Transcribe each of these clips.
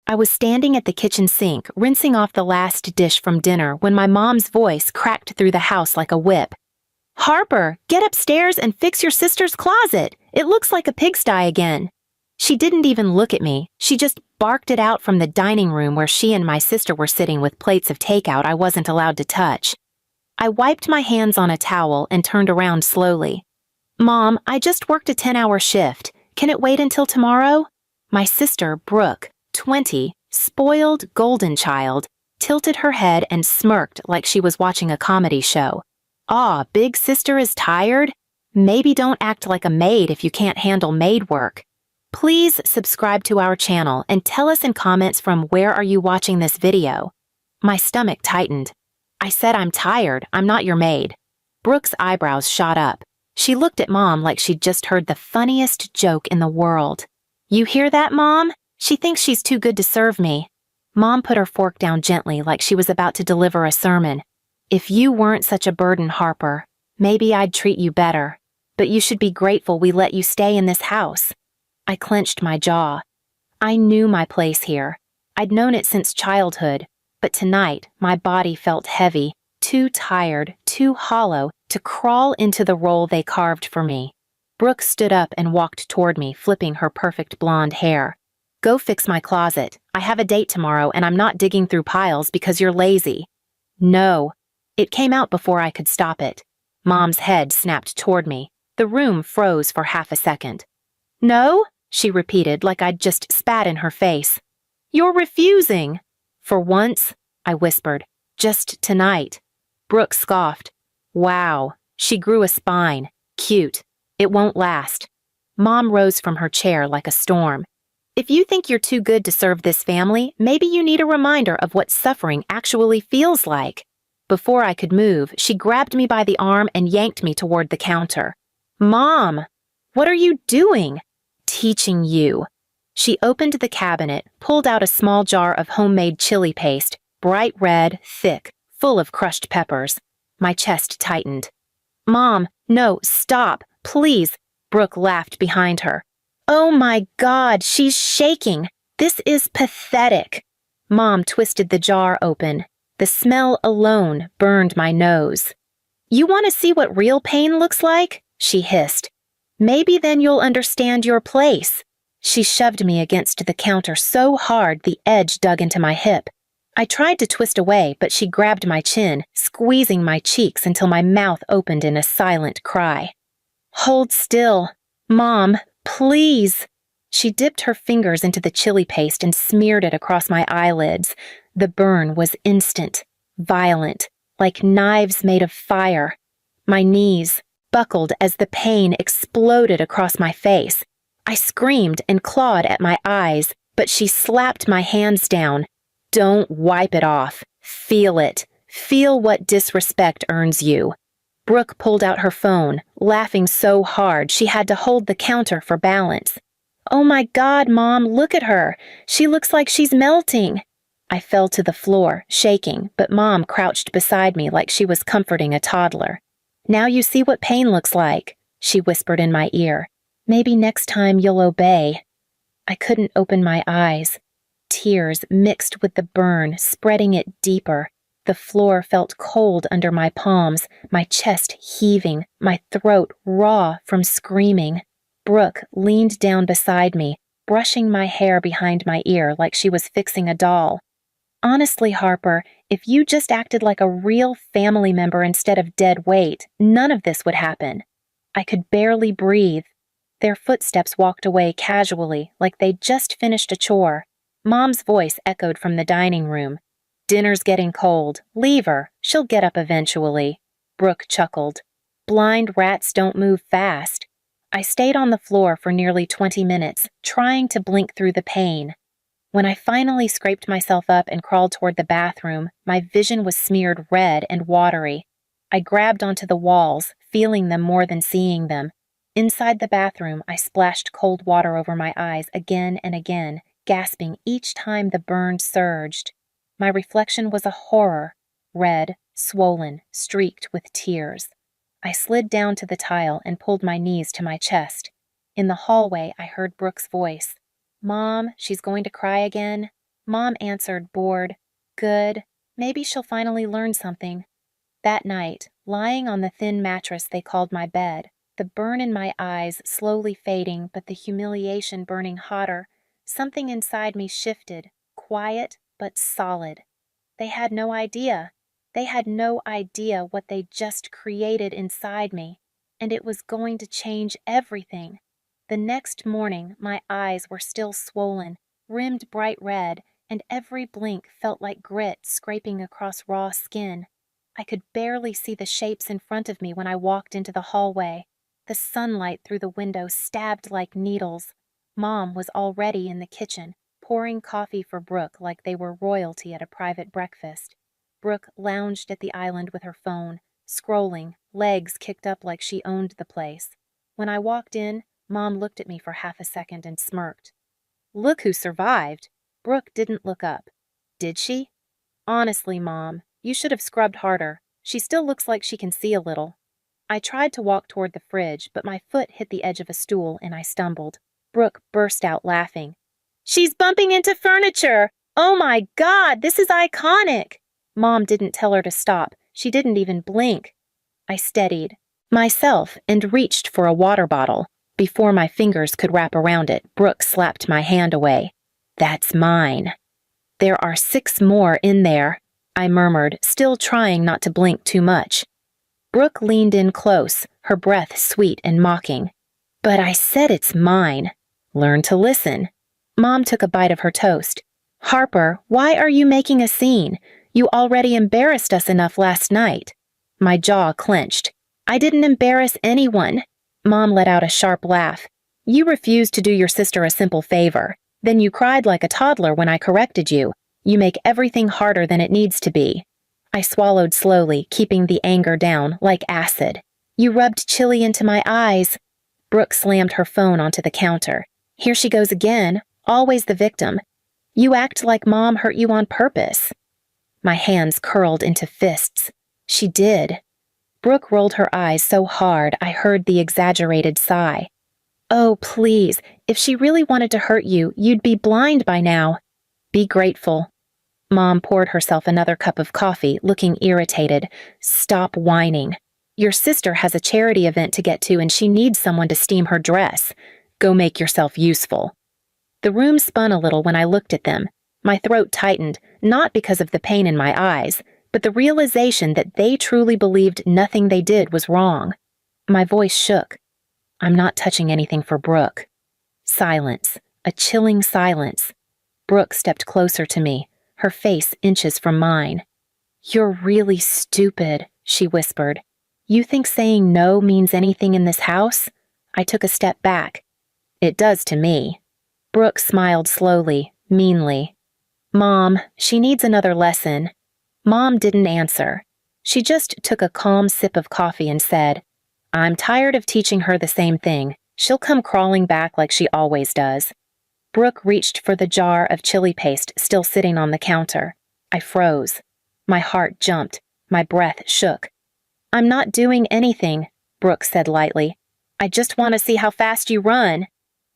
I was standing at the kitchen sink, rinsing off the last dish from dinner when my mom's voice cracked through the house like a whip. "Harper, get upstairs and fix your sister's closet. It looks like a pigsty again." She didn't even look at me. She just barked it out from the dining room where she and my sister were sitting with plates of takeout I wasn't allowed to touch. I wiped my hands on a towel and turned around slowly. "Mom, I just worked a 10-hour shift. Can it wait until tomorrow?" My sister, Brooke, 20, spoiled golden child, tilted her head and smirked like she was watching a comedy show. "Aw, big sister is tired? Maybe don't act like a maid if you can't handle maid work." Please subscribe to our channel and tell us in comments from where are you watching this video. My stomach tightened. I said I'm tired, I'm not your maid. Brooke's eyebrows shot up. She looked at Mom like she'd just heard the funniest joke in the world. "You hear that, Mom? She thinks she's too good to serve me." Mom put her fork down gently like she was about to deliver a sermon. "If you weren't such a burden, Harper, maybe I'd treat you better. But you should be grateful we let you stay in this house." I clenched my jaw. I knew my place here. I'd known it since childhood, but tonight my body felt heavy, too tired, too hollow to crawl into the role they carved for me. Brooke stood up and walked toward me, flipping her perfect blonde hair. "Go fix my closet. I have a date tomorrow and I'm not digging through piles because you're lazy." "No." It came out before I could stop it. Mom's head snapped toward me. The room froze for half a second. "No?" she repeated like I'd just spat in her face. "You're refusing." "For once," I whispered. "Just tonight." Brooke scoffed. "Wow." She grew a spine. "Cute. It won't last." Mom rose from her chair like a storm. "If you think you're too good to serve this family, maybe you need a reminder of what suffering actually feels like." Before I could move, she grabbed me by the arm and yanked me toward the counter. "Mom! What are you doing?" "Teaching you." She opened the cabinet, pulled out a small jar of homemade chili paste, bright red, thick, full of crushed peppers. My chest tightened. "Mom, no, stop, please." Brooke laughed behind her. "Oh my God, she's shaking. This is pathetic." Mom twisted the jar open. The smell alone burned my nose. "You want to see what real pain looks like?" she hissed. "Maybe then you'll understand your place." She shoved me against the counter so hard the edge dug into my hip. I tried to twist away, but she grabbed my chin, squeezing my cheeks until my mouth opened in a silent cry. "Hold still. Mom, please." She dipped her fingers into the chili paste and smeared it across my eyelids. The burn was instant, violent, like knives made of fire. My knees buckled as the pain exploded across my face. I screamed and clawed at my eyes, but she slapped my hands down. "Don't wipe it off. Feel it. Feel what disrespect earns you." Brooke pulled out her phone, laughing so hard she had to hold the counter for balance. "Oh my God, Mom, look at her. She looks like she's melting." I fell to the floor, shaking, but Mom crouched beside me like she was comforting a toddler. "Now you see what pain looks like," she whispered in my ear. "Maybe next time you'll obey." I couldn't open my eyes. Tears mixed with the burn, spreading it deeper. The floor felt cold under my palms, my chest heaving, my throat raw from screaming. Brooke leaned down beside me, brushing my hair behind my ear like she was fixing a doll. "Honestly, Harper, if you just acted like a real family member instead of dead weight, none of this would happen." I could barely breathe. Their footsteps walked away casually, like they'd just finished a chore. Mom's voice echoed from the dining room. "Dinner's getting cold. Leave her. She'll get up eventually." Brooke chuckled. "Blind rats don't move fast." I stayed on the floor for nearly 20 minutes, trying to blink through the pain. When I finally scraped myself up and crawled toward the bathroom, my vision was smeared red and watery. I grabbed onto the walls, feeling them more than seeing them. Inside the bathroom, I splashed cold water over my eyes again and again, gasping each time the burn surged. My reflection was a horror, red, swollen, streaked with tears. I slid down to the tile and pulled my knees to my chest. In the hallway, I heard Brooke's voice. "Mom, she's going to cry again." Mom answered, bored. Good. Maybe she'll finally learn something. That night, lying on the thin mattress they called my bed, the burn in my eyes slowly fading but the humiliation burning hotter, something inside me shifted, quiet but solid. They had no idea. They had no idea what they just created inside me, and it was going to change everything. The next morning, my eyes were still swollen, rimmed bright red, and every blink felt like grit scraping across raw skin. I could barely see the shapes in front of me when I walked into the hallway. The sunlight through the window stabbed like needles. Mom was already in the kitchen, pouring coffee for Brooke like they were royalty at a private breakfast. Brooke lounged at the island with her phone, scrolling, legs kicked up like she owned the place. When I walked in, Mom looked at me for half a second and smirked. Look who survived. Brooke didn't look up. Did she? Honestly, Mom, you should have scrubbed harder. She still looks like she can see a little. I tried to walk toward the fridge, but my foot hit the edge of a stool and I stumbled. Brooke burst out laughing. She's bumping into furniture! Oh my God, this is iconic! Mom didn't tell her to stop. She didn't even blink. I steadied myself and reached for a water bottle. Before my fingers could wrap around it, Brooke slapped my hand away. That's mine. There are 6 more in there, I murmured, still trying not to blink too much. Brooke leaned in close, her breath sweet and mocking. But I said it's mine. Learn to listen. Mom took a bite of her toast. Harper, why are you making a scene? You already embarrassed us enough last night. My jaw clenched. I didn't embarrass anyone. Mom let out a sharp laugh. You refused to do your sister a simple favor. Then you cried like a toddler when I corrected you. You make everything harder than it needs to be. I swallowed slowly, keeping the anger down, like acid. You rubbed chili into my eyes. Brooke slammed her phone onto the counter. Here she goes again, always the victim. You act like Mom hurt you on purpose. My hands curled into fists. She did. Brooke rolled her eyes so hard I heard the exaggerated sigh. Oh, please, if she really wanted to hurt you, you'd be blind by now. Be grateful. Mom poured herself another cup of coffee, looking irritated. Stop whining. Your sister has a charity event to get to and she needs someone to steam her dress. Go make yourself useful. The room spun a little when I looked at them. My throat tightened, not because of the pain in my eyes, but the realization that they truly believed nothing they did was wrong. My voice shook. I'm not touching anything for Brooke. Silence. A chilling silence. Brooke stepped closer to me, her face inches from mine. You're really stupid, she whispered. You think saying no means anything in this house? I took a step back. It does to me. Brooke smiled slowly, meanly. Mom, she needs another lesson. Mom didn't answer. She just took a calm sip of coffee and said, I'm tired of teaching her the same thing. She'll come crawling back like she always does. Brooke reached for the jar of chili paste still sitting on the counter. I froze. My heart jumped. My breath shook. I'm not doing anything, Brooke said lightly. I just want to see how fast you run.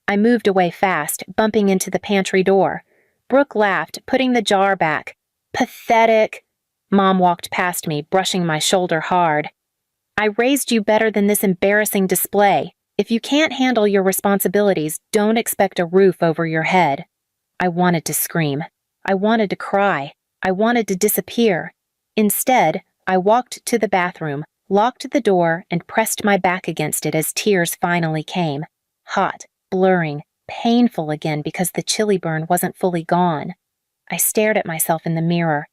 I moved away fast, bumping into the pantry door. Brooke laughed, putting the jar back. Pathetic. Mom walked past me, brushing my shoulder hard. I raised you better than this embarrassing display. If you can't handle your responsibilities, don't expect a roof over your head. I wanted to scream. I wanted to cry. I wanted to disappear. Instead, I walked to the bathroom, locked the door, and pressed my back against it as tears finally came. Hot, blurring, painful again because the chili burn wasn't fully gone. I stared at myself in the mirror.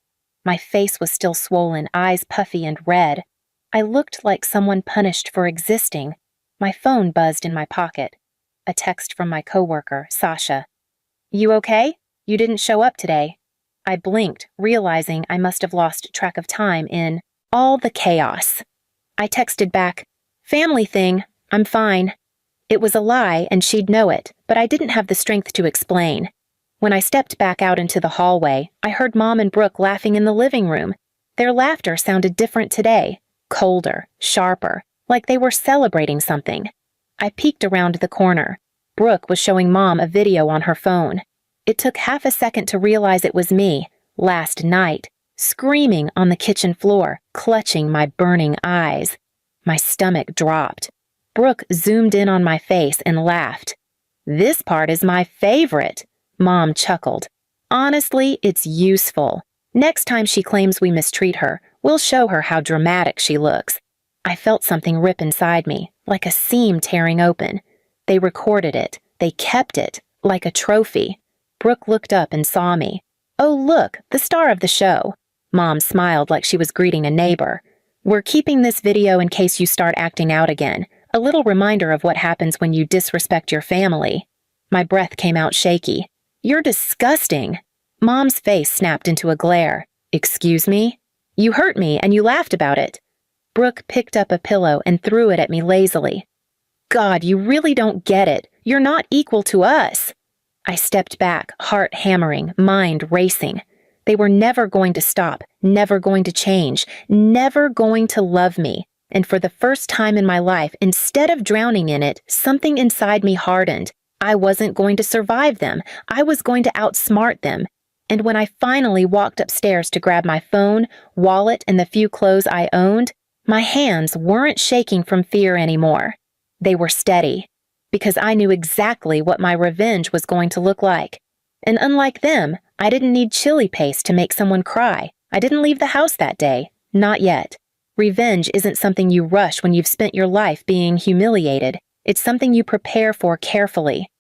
My face was still swollen, eyes puffy and red. I looked like someone punished for existing. My phone buzzed in my pocket. A text from my coworker, Sasha. You okay? You didn't show up today. I blinked, realizing I must have lost track of time in all the chaos. I texted back, family thing, I'm fine. It was a lie and she'd know it, but I didn't have the strength to explain. When I stepped back out into the hallway, I heard Mom and Brooke laughing in the living room. Their laughter sounded different today, colder, sharper, like they were celebrating something. I peeked around the corner. Brooke was showing Mom a video on her phone. It took half a second to realize it was me, last night, screaming on the kitchen floor, clutching my burning eyes. My stomach dropped. Brooke zoomed in on my face and laughed. "This part is my favorite," Mom chuckled. "Honestly, it's useful. Next time she claims we mistreat her, we'll show her how dramatic she looks." I felt something rip inside me, like a seam tearing open. They recorded it. They kept it, like a trophy. Brooke looked up and saw me. "Oh, look, the star of the show." Mom smiled like she was greeting a neighbor. "We're keeping this video in case you start acting out again. A little reminder of what happens when you disrespect your family." My breath came out shaky. "You're disgusting." Mom's face snapped into a glare. "Excuse me? You hurt me and you laughed about it." Brooke picked up a pillow and threw it at me lazily. "God, you really don't get it. You're not equal to us." I stepped back, heart hammering, mind racing. They were never going to stop, never going to change, never going to love me. And for the first time in my life, instead of drowning in it, something inside me hardened. I wasn't going to survive them. I was going to outsmart them. And when I finally walked upstairs to grab my phone, wallet, and the few clothes I owned, my hands weren't shaking from fear anymore. They were steady, because I knew exactly what my revenge was going to look like. And unlike them, I didn't need chili paste to make someone cry. I didn't leave the house that day. Not yet. Revenge isn't something you rush when you've spent your life being humiliated. It's something you prepare for carefully.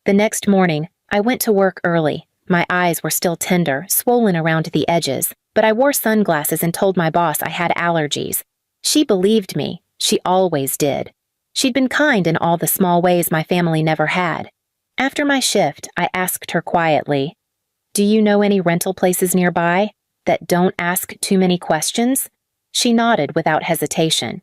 The next morning, I went to work early. My eyes were still tender, swollen around the edges, but I wore sunglasses and told my boss I had allergies. She believed me. She always did. She'd been kind in all the small ways my family never had. After my shift, I asked her quietly, "Do you know any rental places nearby that don't ask too many questions?" She nodded without hesitation.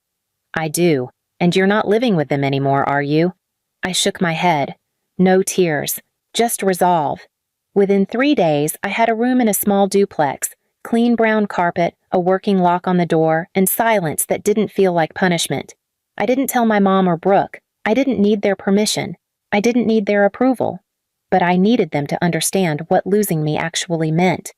"I do. And you're not living with them anymore, are you?" I shook my head. No tears, just resolve. Within 3 days, I had a room in a small duplex, clean brown carpet, a working lock on the door, and silence that didn't feel like punishment. I didn't tell my mom or Brooke. I didn't need their permission. I didn't need their approval. But I needed them to understand what losing me actually meant.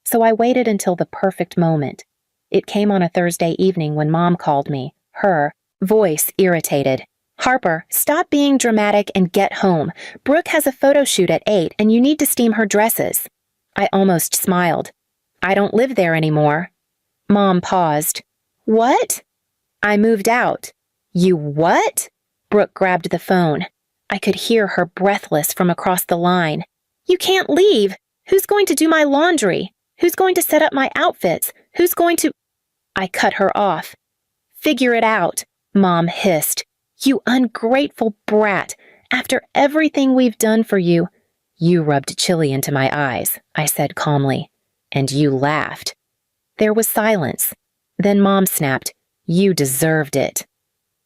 So I waited until the perfect moment. It came on a Thursday evening when Mom called me, her voice irritated. "Harper, stop being dramatic and get home. Brooke has a photo shoot at 8 and you need to steam her dresses." I almost smiled. "I don't live there anymore." Mom paused. "What?" "I moved out." "You what?" Brooke grabbed the phone. I could hear her breathless from across the line. "You can't leave. Who's going to do my laundry? Who's going to set up my outfits? Who's going to—" I cut her off. "Figure it out," Mom hissed. "You ungrateful brat. After everything we've done for you—" "You rubbed chili into my eyes," I said calmly. "And you laughed." There was silence. Then Mom snapped, "You deserved it."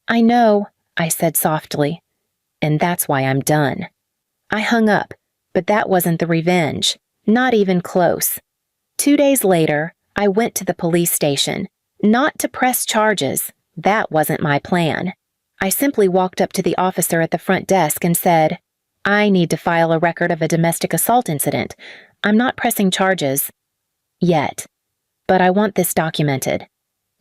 "I know," I said softly. "And that's why I'm done." I hung up, but that wasn't the revenge. Not even close. 2 days later, I went to the police station. Not to press charges. That wasn't my plan. I simply walked up to the officer at the front desk and said, "I need to file a record of a domestic assault incident. I'm not pressing charges yet, but I want this documented."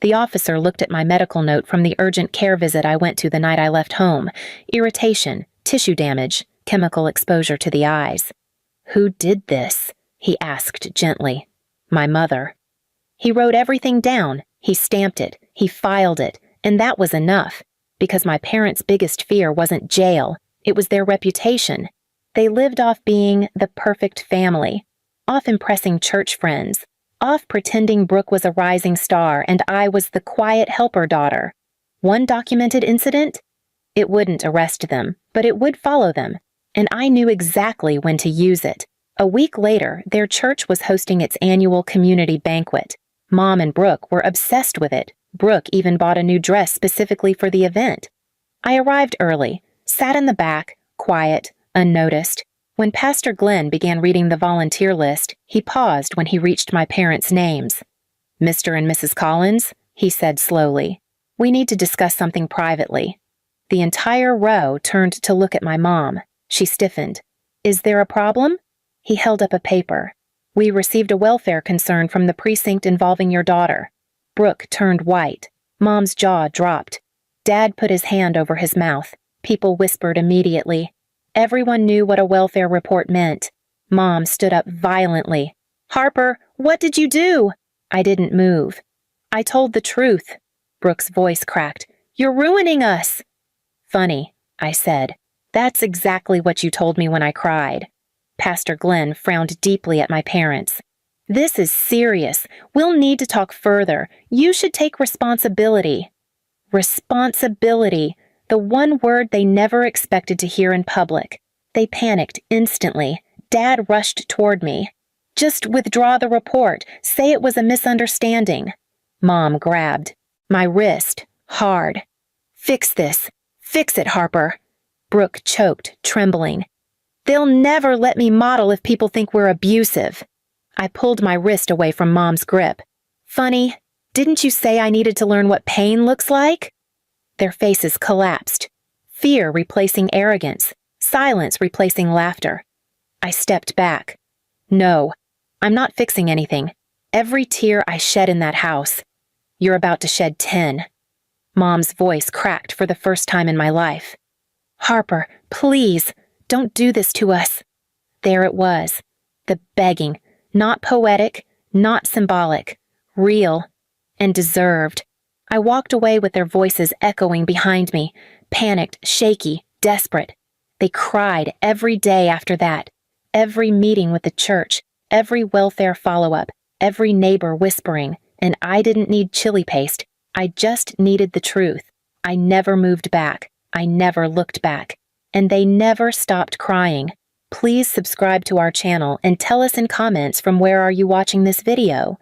The officer looked at my medical note from the urgent care visit I went to the night I left home. Irritation, tissue damage, chemical exposure to the eyes. "Who did this?" he asked gently. "My mother." He wrote everything down. He stamped it. He filed it. And that was enough. Because my parents' biggest fear wasn't jail. It was their reputation. They lived off being the perfect family, off impressing church friends, off pretending Brooke was a rising star and I was the quiet helper daughter. One documented incident? It wouldn't arrest them, but it would follow them. And I knew exactly when to use it. A week later, their church was hosting its annual community banquet. Mom and Brooke were obsessed with it. Brooke even bought a new dress specifically for the event. I arrived early, sat in the back, quiet, unnoticed. When Pastor Glenn began reading the volunteer list, he paused when he reached my parents' names. "Mr. and Mrs. Collins," he said slowly, "we need to discuss something privately." The entire row turned to look at my mom. She stiffened. "Is there a problem?" He held up a paper. We received a welfare concern from the precinct involving your daughter. Brooke turned white. Mom's jaw dropped. Dad put his hand over his mouth. People whispered immediately. Everyone knew what a welfare report meant. Mom stood up violently. "Harper, what did you do?" I didn't move. "I told the truth." Brooke's voice cracked. "You're ruining us." "Funny," I said. "That's exactly what you told me when I cried." Pastor Glenn frowned deeply at my parents. "This is serious. We'll need to talk further. You should take responsibility." Responsibility, the one word they never expected to hear in public. They panicked instantly. Dad rushed toward me. "Just withdraw the report. Say it was a misunderstanding." Mom grabbed my wrist, hard. "Fix this. Fix it, Harper." Brooke choked, trembling. "They'll never let me model if people think we're abusive." I pulled my wrist away from Mom's grip. "Funny, didn't you say I needed to learn what pain looks like?" Their faces collapsed. Fear replacing arrogance. Silence replacing laughter. I stepped back. "No, I'm not fixing anything. Every tear I shed in that house, you're about to shed 10. Mom's voice cracked for the first time in my life. "Harper, please, don't do this to us." There it was. The begging. Not poetic, not symbolic. Real. And deserved. I walked away with their voices echoing behind me, panicked, shaky, desperate. They cried every day after that. Every meeting with the church, every welfare follow-up, every neighbor whispering, and I didn't need chili paste. I just needed the truth. I never moved back. I never looked back. And they never stopped crying. Please subscribe to our channel and tell us in comments from where are you watching this video.